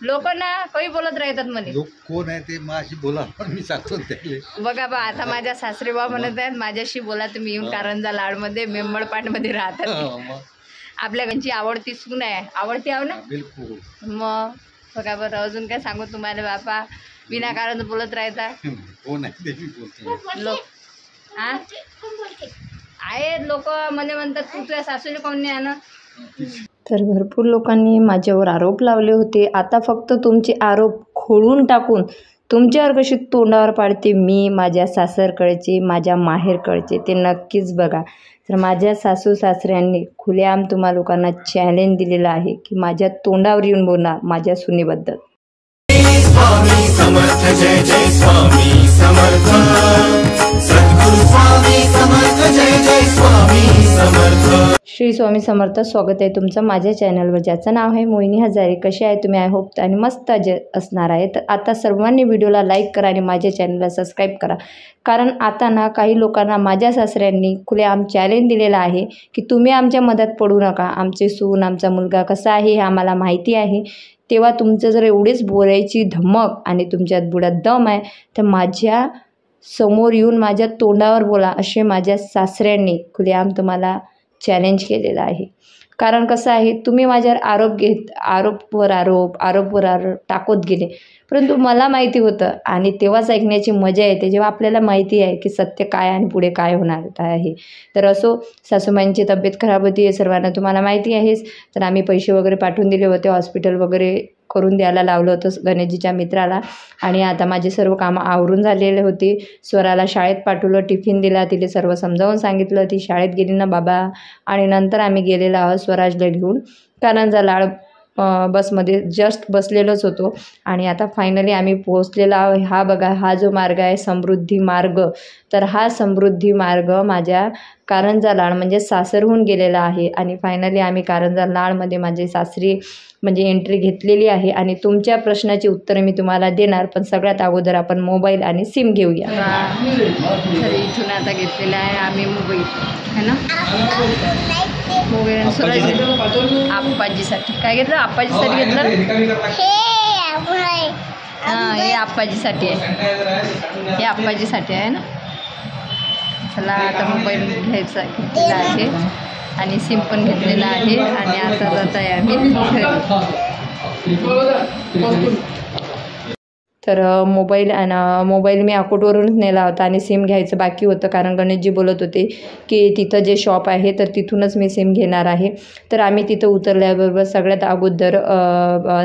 लोक ना काही बोलत राहतात मध्ये. लोक कोण आहे ते माझी बोला मी सांगतो त्याले. बघा बा आता माझ्या सासरे बा म्हणत आहेत माझ्याशी बोला तुम्ही येऊन कारंजा लाडमध्ये मेंबळपाटमध्ये राहतात. आपल्या घरची आवडती सून आहे, आवडती आहो ना. बिलकुल. मग बघा बरं अजून काय सांगू तुम्हाला बापा विनाकारण बोलत राहता. कोण आहे ते बोलतो लोक आहेत लोक मला म्हणतात तू तुझ्या सासूने कोण नाही आणत. तर भरपूर लोकांनी माझ्यावर आरोप लावले होते. आता फक्त तुमचे आरोप खोडून टाकून तुमच्यावर कशी तोंडावर पाडते मी माझ्या सासरकडचे माझ्या माहेरकडचे ते नक्कीच बघा. तर माझ्या सासू सासऱ्यांनी खुलेआम तुम्हा लोकांना चॅलेंज दिलेलं आहे की माझ्या तोंडावर येऊन बोलणार माझ्या सुनेबद्दल. स्वामी समर्थ जय जय स्वामी समर्थ सद्गुरु स्वामी समर्थ जय जय स्वामी समर्थ. श्री स्वामी समर्थ. स्वागत आहे तुमचं माझ्या चॅनलवर ज्याचं नाव आहे मोहिनी हजारे. कसे आहे तुम्ही? आय होप आणि मस्त असणार आहे. तर आता सर्वांनी व्हिडिओला लाईक करा आणि माझ्या चॅनलला सबस्क्राईब करा. कारण आता ना काही लोकांना माझ्या सासऱ्यांनी खुलेआम चॅलेंज दिलेला आहे की तुम्ही आमच्या मदत पडू नका. आमचे सून आमचा मुलगा कसा आहे हे आम्हाला माहिती आहे. तेव्हा तुमचं जर एवढीच बोलायची धमक आणि तुमच्यात बुडात दम आहे तर माझ्या समोर येऊन माझ्या तोंडावर बोला असे माझ्या सासऱ्यांनी खुलेआम तुम्हाला चॅलेंज केलेलं आहे. कारण कसं आहे तुम्ही माझ्यावर आरोपवर आरोप टाकत गेले. परंतु मला माहिती होतं आणि तेव्हाच ऐकण्याची मजा येते जेव्हा आपल्याला माहिती आहे की सत्य काय आणि पुढे काय होणार आहे. तर असो सासूबाईंची तब्येत खराब होती हे सर्वांना तुम्हाला माहिती आहेच. तर आम्ही पैसे वगैरे पाठवून दिले होते, हॉस्पिटल वगैरे करून द्यायला लावलं होतं गणेशजीच्या मित्राला. आणि आता माझे सर्व कामं आवरून झालेले होते. स्वराला शाळेत पाठवलं, टिफिन दिला, तिला सर्व समजावून सांगितलं. ती शाळेत गेली ना बाबा. आणि नंतर आम्ही गेलेलो आहोत स्वराजला घेऊन कारंजा लाड बसमध्ये जस्ट बसलेलोच होतो. आणि आता फायनली आम्ही पोहोचलेलो आहोत. हा बघा हा जो मार्ग आहे समृद्धी मार्ग. तर हा समृद्धी मार्ग माझ्या कारंजा लाड म्हणजे सासरहून गेलेला आहे. आणि फायनली आम्ही कारंजा लाडमध्ये माझे सासरी म्हणजे एंट्री घेतलेली आहे. आणि तुमच्या प्रश्नाची उत्तरे मी तुम्हाला देणार. पण सगळ्यात अगोदर आपण मोबाईल आणि सिम घेऊया. तर इथून आता घेतलेला आहे आम्ही मोबाईल है ना. मोबाईल आणि आप्पाजीसाठी काय घेतलं? आप्पाजीसाठी घेतलं. हां हे आप्पाजीसाठी आहे, हे आप्पाजीसाठी आहे ना. चला आता मोबाईल घ्यायचा घेतलेला आहे आणि सिम पण घेतलेला आहे. आणि आता जात आहे आम्ही तर मोबाईल मी अकोटवरूनच नेला होता आणि सिम घ्यायचं बाकी होतं. कारण गणेशजी बोलत होते की तिथं जे शॉप आहे तर तिथूनच मी सिम घेणार आहे. तर आम्ही तिथं उतरल्याबरोबर सगळ्यात अगोदर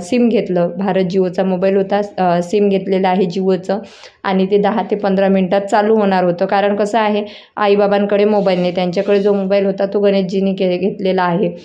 सिम घेतलं. भारत जिओचा मोबाईल होता, सिम घेतलेलं आहे जिओचं. आणि ते 10 ते 15 मिनटात चालू होणार होतं. कारण कसं आहे आईबाबांकडे मोबाईल नाही, त्यांच्याकडे जो मोबाईल होता तो गणेशजींनी घेतलेला आहे.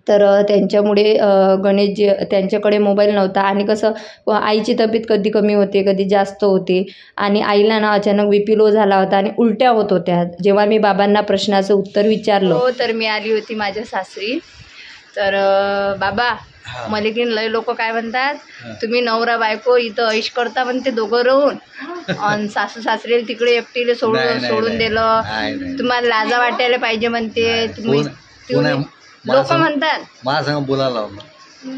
तर त्यांच्यामुळे गणेशजी त्यांच्याकडे मोबाईल नव्हता. आणि कसं आईची तब्येत कधी कमी होते कधी जास्त होते. आणि आईला ना अचानक BP लो झाला होता आणि उलट्या होत होत्या. जेव्हा मी बाबांना प्रश्नाचं उत्तर विचारलं हो तर मी आली होती माझ्या सासरी. तर बाबा मला की लय लोक काय म्हणतात तुम्ही नवरा बायको इथं ऐश करता म्हणते दोघं राहून. आणि सासू सासरे तिकडे एकटीले सोडून दिलं. तुम्हाला लाजा वाटायला पाहिजे म्हणते. तुम्ही लोक म्हणतात मला सांग बोलायला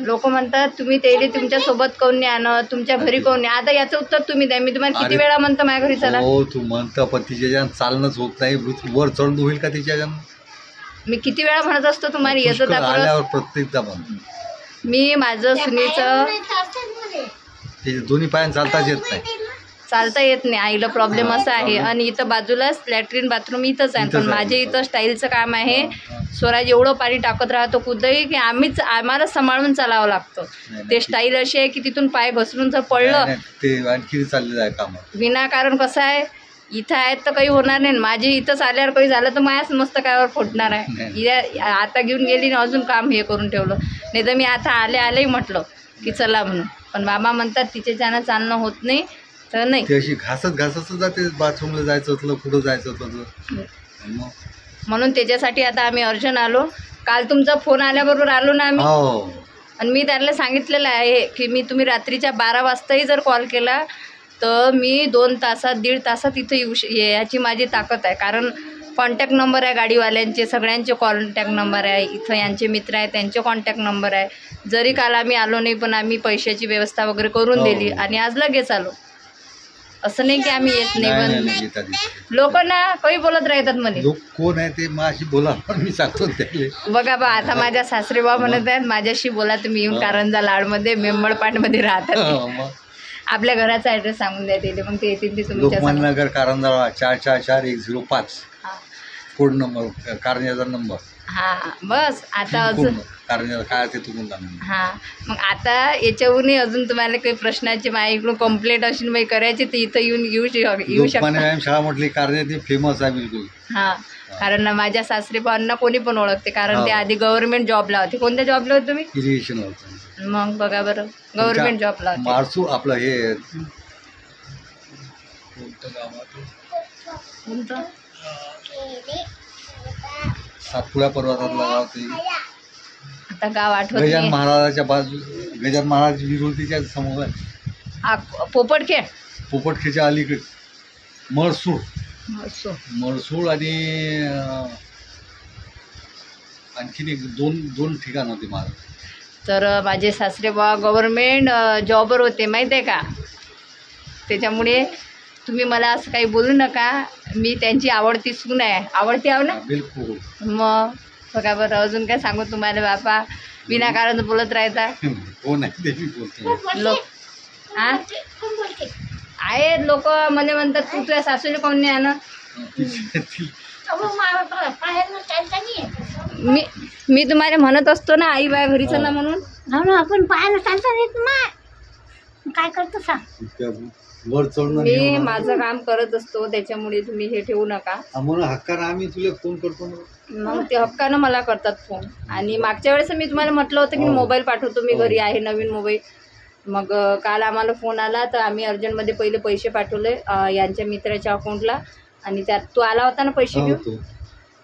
लोक म्हणतात तुम्ही ते तुमच्या सोबत कोण नाही आणत, तुमच्या घरी कोण नाही. आता याचं उत्तर तुम्ही द्या. मी तुम्हाला किती वेळा म्हणतो माझ्या घरी चला. हो तू म्हणतं पण तिच्या चालणंच होत नाही. वर चढून होईल का तिच्या? मी किती वेळा म्हणत असतो तुम्हाला येतं आल्यावर प्रत्येकदा म्हणतो मी माझं सुनीचं दोन्ही पायान चालताच येत नाही. चालता येत नाही. आईला प्रॉब्लेम असा आहे. आणि इथं बाजूलाच लॅट्रिन बाथरूम इथंच आहे. पण माझे इथं स्टाईलचं काम आहे. स्वराज एवढं पाणी टाकत राहतो कुठंही की आम्हाला सांभाळून चालावं लागतं. ते स्टाईल अशी आहे की तिथून पाय घसरून जर पडलं ते आणखी चाललेलं आहे काम. विनाकारण कसं आहे इथं आहेत तर काही होणार नाही. माझे इथंच आल्यावर काही झालं तर माझ्याच मस्तकावर फुटणार आहे. आता घेऊन गेली ना अजून काम हे करून ठेवलं. नाही तर मी आता आलेही म्हटलं की चला म्हणून. पण बाबा म्हणतात तिच्याच्यानं चालणं होत नाही. तर नाही ते अशी घासत जाते. बाथरूमला जायचं होतं कुठं जायचं होतं म्हणून त्याच्यासाठी आता आम्ही अर्जंट आलो. काल तुमचा फोन आल्याबरोबर आलो ना आम्ही. आणि मी त्यांना सांगितलेलं आहे की तुम्ही रात्रीच्या 12 वाजताही जर कॉल केला तर मी 2 तासात 1.5 तासात इथं याची माझी ताकद आहे. कारण कॉन्टॅक्ट नंबर आहे गाडीवाल्यांचे, सगळ्यांचे कॉन्टॅक्ट नंबर आहे. इथं यांचे मित्र आहेत त्यांचे कॉन्टॅक्ट नंबर आहे. जरी काल आम्ही आलो नाही पण आम्ही पैशाची व्यवस्था वगैरे करून दिली आणि आज लगेच आलो. असं नाही की आम्ही येत नाही, पण लोक ना काही बोलत राहतात मध्ये. लोक कोण आहे ते माझी बोला, मी सांगतो त्याले. बघा बा, आता माझ्या सासरे बा म्हणत आहेत माझ्याशी बोला तुम्ही, येऊन कारंजा लाडमध्ये मेंबळपाटमध्ये राहतात. आपल्या घराचा ॲड्रेस सांगून द्या तिथे, मग ते येतील ते तुमच्या. Lokmanya Nagar Karanja 444-105 code number, कारंजाचा number. हां बस. आता अजून कारंजा काय ते तुम्हाला. हां, मग आता याच्याहूनही अजून तुम्हाला काही प्रश्नाची माझ्या इकडून कंप्लेंट अशी बाई करायची तर इथं येऊ शकता. व्यायाम शाळा म्हटली कारंजा ती फेमस आहे बिलकुल. हां, कारण माझ्या सासरेबांना कोणी पण ओळखते, कारण ते आधी गव्हर्नमेंट जॉबला होते. कोणत्या जॉबला होते तुम्ही? इरिगेशन होतं. मग बघा बरं, गव्हर्नमेंट जॉबला होते. मारसू आपलं हे सातपुडा पर्वतातला गाव ते. आता गाव आठवत गजान नाही. महाराजाच्या बाजू, गजान महाराज विरोधीच्या समोर आहे. पोपटखेड, पोपटखेडच्या अलीकडे मळसूळ. असो. मळसूळ आणि आणखीन एक दोन ठिकाण होते महाराज. तर माझे सासरे बा गव्हर्नमेंट जॉबवर होते माहीत आहे का. त्याच्यामुळे तुम्ही मला असं काही बोलू नका. मी त्यांची आवडती सून आहे. आवडती आहो ना. बिलकुल. मग बघा बरं, अजून काय सांगू तुम्हाला बापा, विनाकारण बोलत राहता. कोण आहे ते मी बोलतो. लोक हां आहेत, लोक मला म्हणतात तू तुझ्या सासूला कोण नाही आणत. मी तुम्हाला म्हणत असतो ना आई बाया घरी चला म्हणून. आपण पाहायला चालता येत ना, काय करतो सांग. वर चढणं मी माझं काम करत असतो, त्याच्यामुळे तुम्ही हे ठेवू नका. म्हणून हक्कानं आम्ही तुला फोन करतो ना. मग ते हक्कानं मला करतात फोन. आणि मागच्या वेळेस मी तुम्हाला म्हटलं होतं की मोबाईल पाठवतो, मी घरी आहे नवीन मोबाईल. मग काल आम्हाला फोन आला तर आम्ही अर्जंटमध्ये पहिले पैसे पाठवले यांच्या मित्राच्या अकाउंटला. आणि त्यात तो आला होता ना पैसे घेऊन,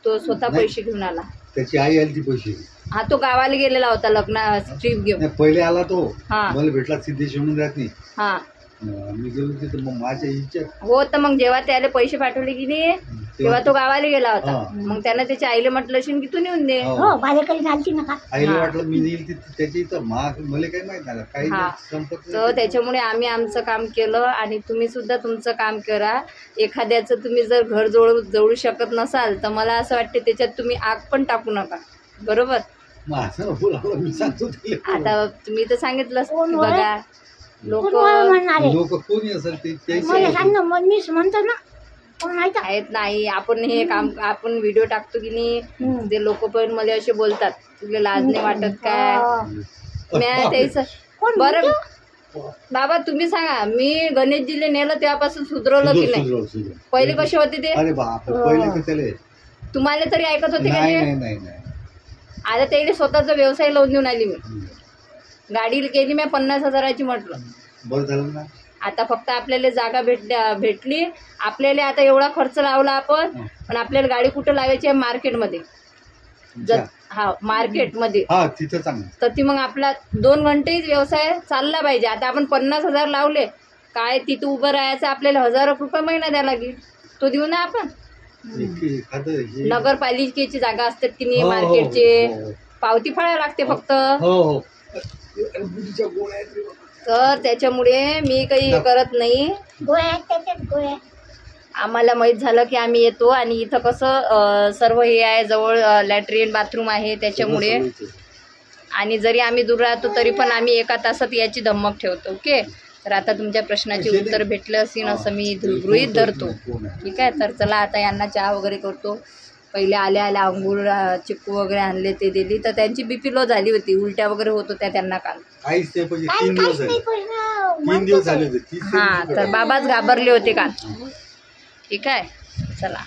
तो स्वतः पैसे घेऊन आला. त्याची आई आली ती पैसे. हा, तो गावाला गेलेला होता लग्ना ट्रिप घेऊन. पहिले आला तो, हा मला भेटला सिद्धेश्वर म्हणून जात नाही. हा, मी गेलो तिथं, मग माझ्या इच्छा हो. तर मग जेव्हा त्याला पैसे पाठवले की नाही तेव्हा तो गावाला गेला होता. मग त्यानं त्याच्या आईला म्हटलं असेल की तू नेऊन दे. हो, माझ्याकडे झालती ना का. आईला वाटलं मी नेईल त्याची इथं, मला काही माहित नाही काही संपत. तर त्याच्यामुळे आम्ही आमचं काम केलं आणि तुम्ही सुद्धा तुमचं काम करा. एखाद्याचं तुम्ही जर घर जवळू शकत नसाल तर मला असं वाटते त्याच्यात तुम्ही आग पण टाकू नका. बरोबर. मी सांगतो. आता तुम्ही तर सांगितलंच. बघा लोक कोणी असेल ते मला सांग ना, मग मीच म्हणतो ना. कोण आहेत नाही. आपण हे काम, आपण व्हिडिओ टाकतो की नाही, ते लोक पण मला असे बोलतात तुला लाज नाही वाटत काय. मी त्याच बरं बाबा तुम्ही सांगा, मी गणेशजीला नेलं तेव्हापासून सुधरवलं की नाही. पहिले कसे होते ते. अरे बाप, पहिले तुम्हाला तरी ऐकत होते का नाही. आता त्याला स्वतःचा व्यवसाय लावून देऊन आली मी. गाडी केली मी 50,000ची म्हटलं. बरं झालं ना. आता फक्त आपल्याला जागा भेटली. आपल्याला आता एवढा खर्च लावला आपण, पण आपल्याला गाडी कुठं लावायची आहे? मार्केटमध्ये. हा, मार्केटमध्ये. तिथं चांगलं. तर ती मग आपला 2 घंटेच व्यवसाय चालला पाहिजे. आता आपण 50,000 लावले काय, तिथं उभं राहायचं आपल्याला 1000 रुपये महिना द्यायला लागेल. तो देऊ ना आपण. नगरपालिकेची जागा असतात की नाही मार्केटचे, पावती फाळायला लागते फक्त. तर त्याच्यामुळे मी काही करत नाही. आम्हाला माहीत झालं की आम्ही येतो. आणि इथं कसं सर्व हे आहे, जवळ लॅट्रिन बाथरूम आहे त्याच्यामुळे. आणि जरी आम्ही दूर राहतो तरी पण आम्ही 1 तासात याची धमक ठेवतो. ओके. तर आता तुमच्या प्रश्नाचे उत्तर भेटलं असेल असं मी गृहीत धरतो. ठीक आहे. तर चला आता यांना चहा वगैरे करतो. पहिले आल्या अंगूर चिक्कू वगैरे आणले ते दिली. तर त्यांची BP लो झाली होती, उलट्या वगैरे होत होत्या त्यांना काल. 3 दिवस झाले. हां, तर बाबाच घाबरले होते काल. ठीक आहे. चला.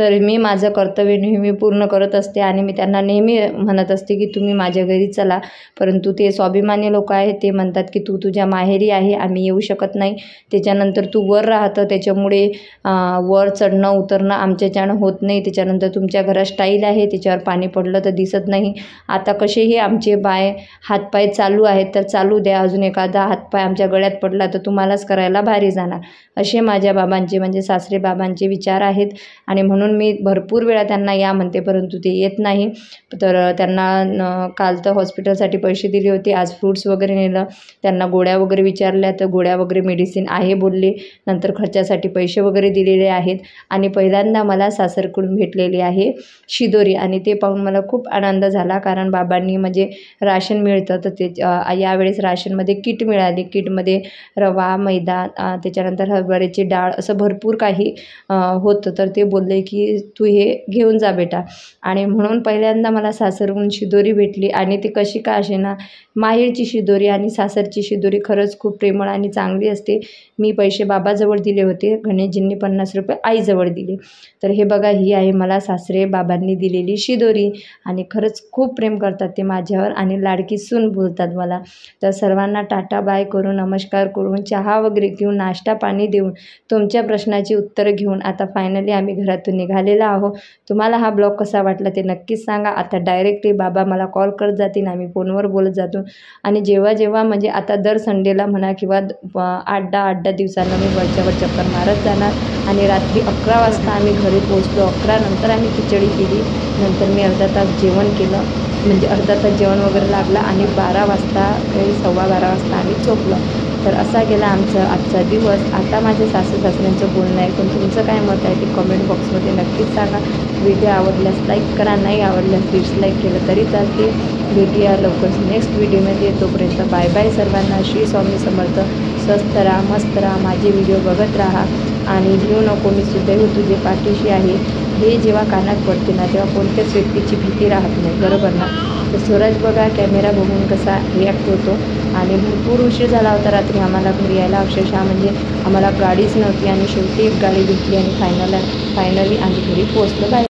तर मी माझं कर्तव्य नेहमी पूर्ण करत असते आणि मी त्यांना नेहमी म्हणत असते की तुम्ही माझ्या घरी चला. परंतु ते स्वाभिमानी लोक आहेत, ते म्हणतात की तू तुझ्या माहेरी आहे, आम्ही येऊ शकत नाही. त्याच्यानंतर तू वर राहतं, त्याच्यामुळे वर चढणं उतरणं आमच्याच्यानं होत नाही. त्याच्यानंतर तुमच्या घरात स्टाईल आहे, त्याच्यावर पाणी पडलं तर दिसत नाही. आता कसेही आमचे हातपाय चालू आहेत तर चालू द्या, अजून एखादा हातपाय आमच्या गळ्यात पडला तर तुम्हालाच करायला भारी जाणार. असे माझ्या बाबांचे म्हणजे सासरे बाबांचे विचार आहेत आणि म्हणून मी भरपूर वेळा त्यांना या म्हणते, परंतु ते येत नाही. तर त्यांना काल तर हॉस्पिटलसाठी पैसे दिले होते, आज फ्रूट्स वगैरे नेलं. त्यांना गोळ्या वगैरे विचारल्या तर गोळ्या वगैरे मेडिसिन आहे बोलले. नंतर खर्चासाठी पैसे वगैरे दिलेले आहेत. आणि पहिल्यांदा मला सासरकडून भेटलेली आहे शिदोरी आणि ते पाहून मला खूप आनंद झाला, कारण बाबांनी म्हणजे राशन मिळतं तर ते यावेळेस राशनमध्ये किट मिळाली. किटमध्ये रवा, मैदा, त्याच्यानंतर हरभऱ्याची डाळ असं भरपूर काही होतं. तर ते बोलले की तू हे घेऊन जा बेटा. आणि म्हणून पहिल्यांदा मला सासरहून शिदोरी भेटली आणि ती कशी का असेना माहेरची शिदोरी आणि सासरची शिदोरी खरंच खूप प्रेमळ आणि चांगली असते. मी पैसे बाबाजवळ दिले होते, गणेशजींनी 50 रुपये आईजवळ दिले. तर हे बघा, ही आहे मला सासरे बाबांनी दिलेली शिदोरी आणि खरंच खूप प्रेम करतात ते माझ्यावर आणि लाडकी सून बोलतात मला. तर सर्वांना टाटा बाय करून, नमस्कार करून, चहा वगैरे घेऊन, नाश्ता पाणी देऊन, तुमच्या प्रश्नाची उत्तरं घेऊन आता फायनली आम्ही घरातून निघालेलो आहोत. तुम्हाला हा ब्लॉग कसा वाटला ते नक्कीच सांगा. आता डायरेक्टली बाबा मला कॉल करत जातील, आम्ही फोनवर बोलत जातो. आणि जेव्हा म्हणजे आता दर संडेला म्हणा किंवा 8-10 दिवसांना मी वरच्यावर चक्कर मारत जाणार. आणि रात्री 11 वाजता आम्ही घरी पोहोचलो. 11 नंतर आम्ही खिचडी केली. नंतर मी अर्धा तास जेवण केलं, म्हणजे अर्धा तास जेवण वगैरे लागला आणि 12 वाजता काही 12:15 वाजता आम्ही झोपलो. तर असा गेला आजचा दिवस. आता माझ्या सासू-सासऱ्यांचं बोलणं आहे, पण तुमचं काय मत आहे ते कमेंट बॉक्समध्ये नक्कीच सांगा. व्हिडिओ आवडल्यास लाईक करा, नाही आवडल्यास डिसलाईक केलं तरी चालते. भेटूया लवकरच नेक्स्ट व्हिडिओमध्ये. तोपर्यंत बाय बाय सर्वांना. श्री स्वामी समर्थ. स्वस्त राहा, मस्त राहा, माझे व्हिडिओ बघत राहा आणि भिऊ नको, मी सुदैव तुझे पाठीशी आहे. हे जेव्हा कानात पडते ना तेव्हा कोणत्याच व्यक्तीची भीती राहत नाही, बरोबर ना. तर सूरज बघा कॅमेरा बघून कसा रिॲक्ट होतो. आणि भरपूर उशीर झाला होता रात्री आम्हाला घरी यायला, अक्षरशः म्हणजे आम्हाला गाडीच नव्हती आणि शेवटी एक गाडी भेटली आणि फायनली आम्ही घरी पोहोचलो. बाय.